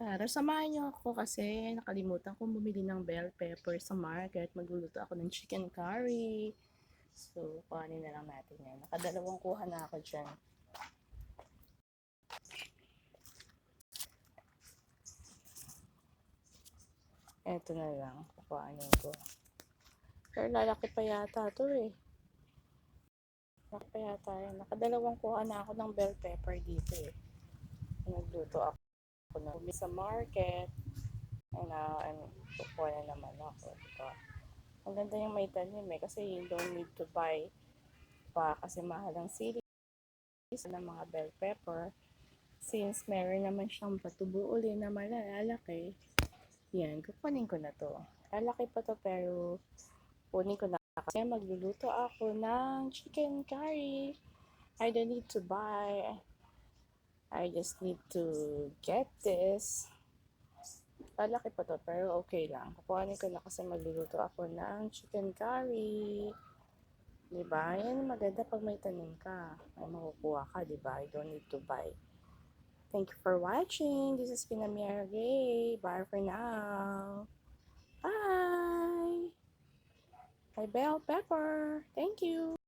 Tara, samahan niyo ako kasi nakalimutan kong bumili ng bell pepper sa market. Magluluto ako ng chicken curry. So, kuhanin na lang natin yan. Nakadalawang kuha na ako dyan. Eto na lang. Kukuhanin ko. Pero lalaki pa yata to eh. Lalaki pa yata yan. Nakadalawang kuha na ako ng bell pepper dito eh. Nagluto ako na bumili sa market. Kukuha na naman ako. Ito. Ang ganda yung may tanim eh. Kasi you don't need to buy pa kasi mahal ang sili ng mga bell pepper. Since meron naman siyang patubo uli na malalaki, yan, kukunin ko na to. Lalaki pa to pero kunin ko na kasi magluluto ako ng chicken curry. I don't need to buy. I just need to get this. Lalaki pa to pero okay lang. Kukunin ko na kasi magluluto ako ng chicken curry. Diba? Yan maganda pag may tanim ka. May makukuha ka, diba? I don't need to buy. Thank you for watching. This is Pinamiera Gay. Bye for now. Bye. Bye, bell pepper. Thank you.